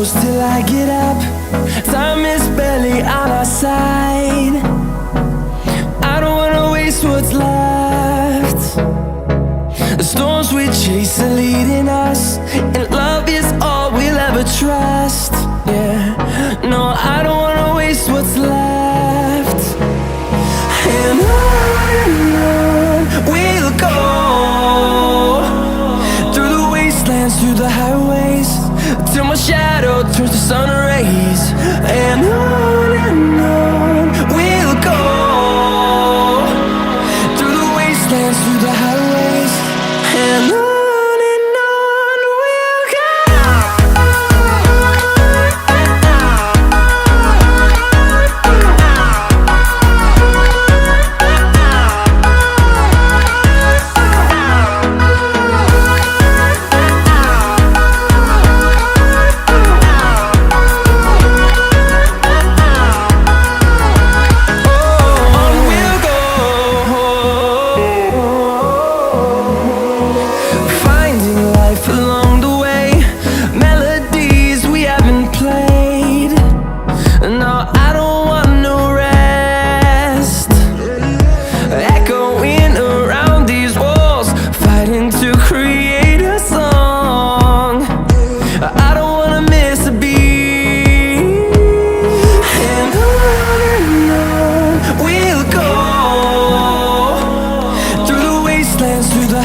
close till I get up. Time is barely on our side. I don't wanna waste what's left. The storms we chase are leading us, and love is all we'll ever trust. Yeah, no, I don't wanna waste what's left. And on we'll go, through the wastelands, through the highways, till my shadow turns to sun rays. And on we'll go, through the wastelands, through the highways, and on we'll go. Along the way, melodies we haven't played. No, I don't want no rest. Echoing around these walls, fighting to create a song. I don't wanna miss a beat. And on we'll go, through the wastelands, through the